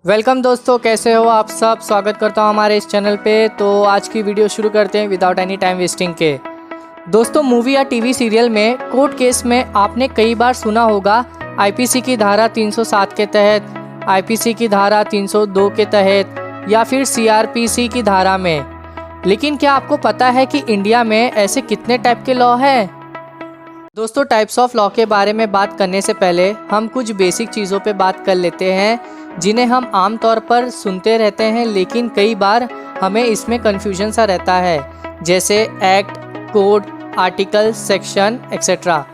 Welcome दोस्तों, कैसे हो आप सब। स्वागत करता हूं हमारे इस चैनल पे। तो आज की वीडियो शुरू करते हैं विदाउट एनी टाइम वेस्टिंग के। दोस्तों, मूवी या टीवी सीरियल में कोर्ट केस में आपने कई बार सुना होगा आईपीसी की धारा 307 के तहत, आईपीसी की धारा 302 के तहत या फिर सीआरपीसी की धारा में। लेकिन क्या आपको पता है कि इंडिया में ऐसे कितने टाइप के लॉ हैं? दोस्तों, टाइप्स ऑफ लॉ के बारे में बात करने से पहले हम कुछ बेसिक चीज़ों पे बात कर लेते हैं जिन्हें हम आम तौर पर सुनते रहते हैं, लेकिन कई बार हमें इसमें कन्फ्यूजन सा रहता है, जैसे act, code, article, section etcetera.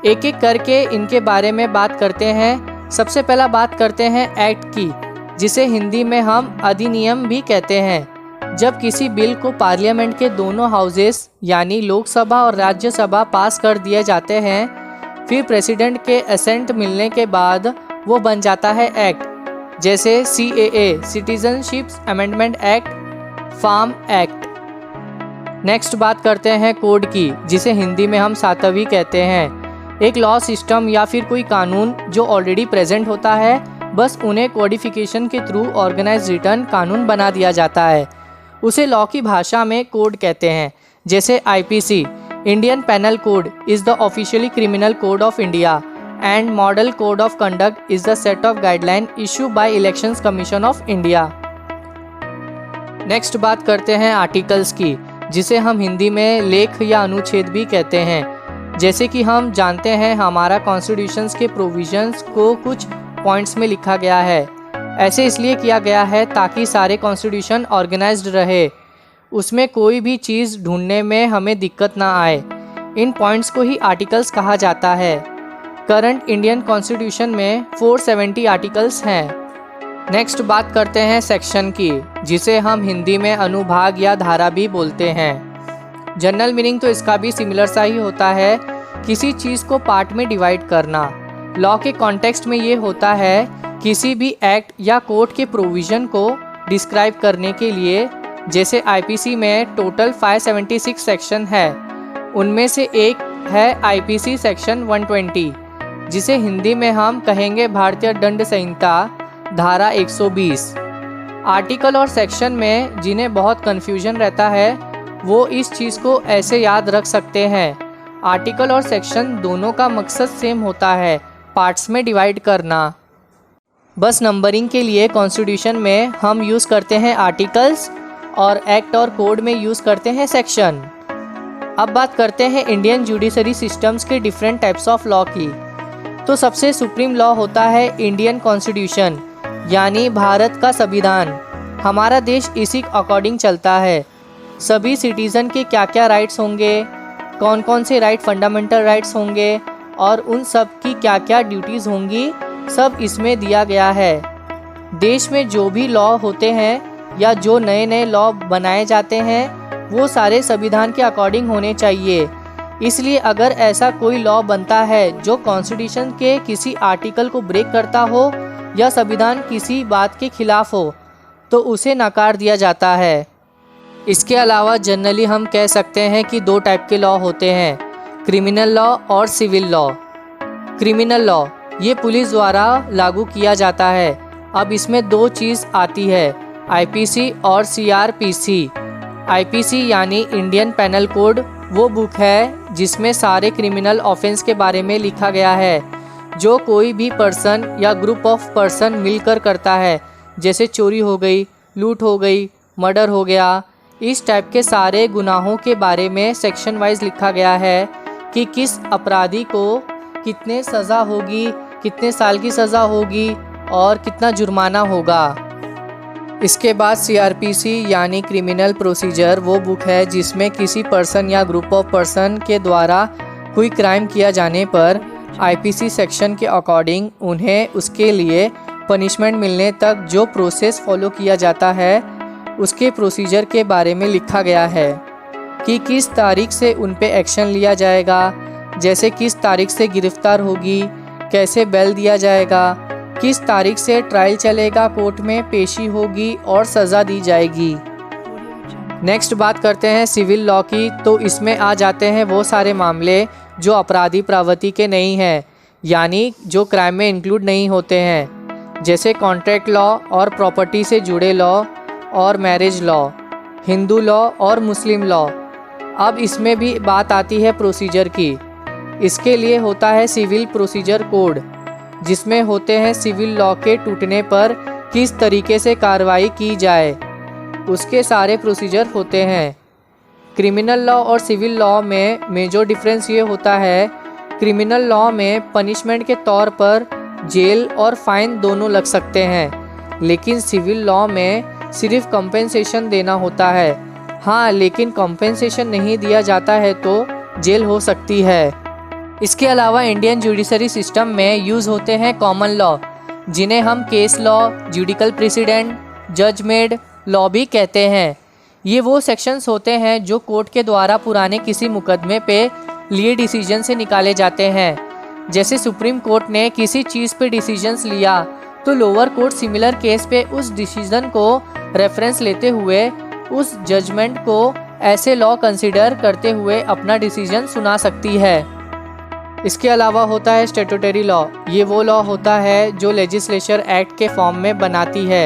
एक एक करके इनके बारे में बात करते हैं। सबसे पहला बात करते हैं एक्ट की, जिसे हिंदी में हम अधिनियम भी कहते हैं। जब किसी बिल को पार्लियामेंट के दोनों हाउसेस यानी लोकसभा और राज्यसभा पास कर दिए जाते हैं, फिर प्रेसिडेंट के असेंट मिलने के बाद वो बन जाता है एक्ट, जैसे CAA citizenship amendment act, farm act. Next बात करते हैं कोड की, जिसे हिंदी में हम सातवी कहते हैं। एक लॉ सिस्टम या फिर कोई कानून जो ऑलरेडी प्रेजेंट होता है, बस उन्हें कोडिफिकेशन के थ्रू ऑर्गेनाइज रिटर्न कानून बना दिया जाता है। उसे लॉ की भाषा में कोड कहते हैं। जैसे IPC Indian penal code is the officially criminal code of India and model code of conduct is the set of guideline issue by elections commission of India. Next बात करते हैं आर्टिकल्स की, जिसे हम हिंदी में लेख या अनुच्छेद भी कहते हैं। जैसे कि हम जानते हैं, हमारा कॉन्स्टिट्यूशंस के प्रोविजंस को कुछ पॉइंट्स में लिखा गया है। ऐसे इसलिए किया गया है ताकि सारे कॉन्स्टिट्यूशन ऑर्गेनाइज्ड रहे, उसमें कोई भी चीज़ ढूंढने में हमें दिक्कत ना आए। इन पॉइंट्स को ही आर्टिकल्स कहा जाता है। करंट इंडियन कॉन्स्टिट्यूशन में 470 आर्टिकल्स हैं। नेक्स्ट बात करते हैं सेक्शन की, जिसे हम हिंदी में अनुभाग या धारा भी बोलते हैं। जनरल मीनिंग तो इसका भी सिमिलर सा ही होता है, किसी चीज़ को पार्ट में डिवाइड करना। लॉ के कॉन्टेक्स्ट में ये होता है किसी भी एक्ट या कोड के प्रोविज़न को डिस्क्राइब करने के लिए। जैसे IPC में टोटल 576 सेक्शन है, उनमें से एक है IPC सेक्शन 120, जिसे हिंदी में हम कहेंगे भारतीय दंड संहिता धारा 120। आर्टिकल और सेक्शन में जिन्हें बहुत कन्फ्यूजन रहता है, वो इस चीज़ को ऐसे याद रख सकते हैं। आर्टिकल और सेक्शन दोनों का मकसद सेम होता है, पार्ट्स में डिवाइड करना। बस नंबरिंग के लिए कॉन्स्टिट्यूशन में हम यूज़ करते हैं आर्टिकल्स और एक्ट और कोड में यूज़ करते हैं सेक्शन। अब बात करते हैं इंडियन जुडिशरी सिस्टम्स के डिफरेंट टाइप्स ऑफ लॉ की। तो सबसे सुप्रीम लॉ होता है इंडियन कॉन्स्टिट्यूशन, यानी भारत का संविधान। हमारा देश इसी अकॉर्डिंग चलता है। सभी सिटीज़न के क्या क्या राइट्स होंगे, कौन कौन से राइट फंडामेंटल राइट्स होंगे और उन सब की क्या क्या ड्यूटीज़ होंगी, सब इसमें दिया गया है। देश में जो भी लॉ होते हैं या जो नए नए लॉ बनाए जाते हैं, वो सारे संविधान के अकॉर्डिंग होने चाहिए। इसलिए अगर ऐसा कोई लॉ बनता है जो कॉन्स्टिट्यूशन के किसी आर्टिकल को ब्रेक करता हो या संविधान किसी बात के खिलाफ हो, तो उसे नकार दिया जाता है। इसके अलावा जनरली हम कह सकते हैं कि दो टाइप के लॉ होते हैं, क्रिमिनल लॉ और सिविल लॉ। क्रिमिनल लॉ ये पुलिस द्वारा लागू किया जाता है। अब इसमें दो चीज़ आती है, IPC और CRPC। IPC यानी इंडियन पेनल कोड वो बुक है जिसमें सारे क्रिमिनल ऑफेंस के बारे में लिखा गया है, जो कोई भी पर्सन या ग्रुप ऑफ पर्सन मिलकर करता है। जैसे चोरी हो गई, लूट हो गई, मर्डर हो गया, इस टाइप के सारे गुनाहों के बारे में सेक्शन वाइज लिखा गया है कि किस अपराधी को कितने सज़ा होगी, कितने साल की सज़ा होगी और कितना जुर्माना होगा। इसके बाद CRPC यानी क्रिमिनल प्रोसीजर वो बुक है जिसमें किसी पर्सन या ग्रुप ऑफ पर्सन के द्वारा कोई क्राइम किया जाने पर IPC सेक्शन के अकॉर्डिंग उन्हें उसके लिए पनिशमेंट मिलने तक जो प्रोसेस फॉलो किया जाता है, उसके प्रोसीजर के बारे में लिखा गया है कि किस तारीख से उन पे एक्शन लिया जाएगा। जैसे किस तारीख से गिरफ्तार होगी, कैसे बेल दिया जाएगा, किस तारीख से ट्रायल चलेगा, कोर्ट में पेशी होगी और सज़ा दी जाएगी। नेक्स्ट बात करते हैं सिविल लॉ की। तो इसमें आ जाते हैं वो सारे मामले जो अपराधी प्रवृत्ति के नहीं हैं, यानी जो क्राइम में इंक्लूड नहीं होते हैं। जैसे कॉन्ट्रैक्ट लॉ और प्रॉपर्टी से जुड़े लॉ और मैरिज लॉ, हिंदू लॉ और मुस्लिम लॉ। अब इसमें भी बात आती है प्रोसीजर की। इसके लिए होता है सिविल प्रोसीजर कोड, जिसमें होते हैं सिविल लॉ के टूटने पर किस तरीके से कार्रवाई की जाए, उसके सारे प्रोसीजर होते हैं। क्रिमिनल लॉ और सिविल लॉ में मेजर डिफरेंस ये होता है, क्रिमिनल लॉ में पनिशमेंट के तौर पर जेल और फाइन दोनों लग सकते हैं, लेकिन सिविल लॉ में सिर्फ कंपेंसेशन देना होता है। हाँ, लेकिन कंपेंसेशन नहीं दिया जाता है तो जेल हो सकती है। इसके अलावा इंडियन जुडिशरी सिस्टम में यूज़ होते हैं कॉमन लॉ, जिन्हें हम केस लॉ, जुडिकल प्रेसिडेंट, जज मेड लॉ भी कहते हैं। ये वो सेक्शंस होते हैं जो कोर्ट के द्वारा पुराने किसी मुकदमे पे लिए डिसीजन से निकाले जाते हैं। जैसे सुप्रीम कोर्ट ने किसी चीज़ पे डिसीजंस लिया तो लोअर कोर्ट सिमिलर केस पे उस डिसीजन को रेफरेंस लेते हुए उस जजमेंट को ऐसे लॉ कंसिडर करते हुए अपना डिसीजन सुना सकती है। इसके अलावा होता है स्टैट्यूटरी लॉ। ये वो लॉ होता है जो लेजिस्लेचर एक्ट के फॉर्म में बनाती है,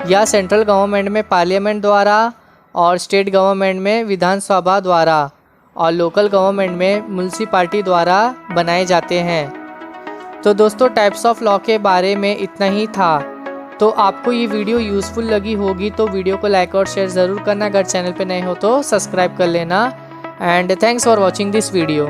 या सेंट्रल गवर्नमेंट में पार्लियामेंट द्वारा और स्टेट गवर्नमेंट में विधानसभा द्वारा और लोकल गवर्नमेंट में म्युनिसिपैलिटी द्वारा बनाए जाते हैं। तो दोस्तों, टाइप्स ऑफ लॉ के बारे में इतना ही था। तो आपको ये वीडियो यूज़फुल लगी होगी तो वीडियो को लाइक और शेयर ज़रूर करना। अगर चैनल पे नए हो तो सब्सक्राइब कर लेना। And thanks for watching this video.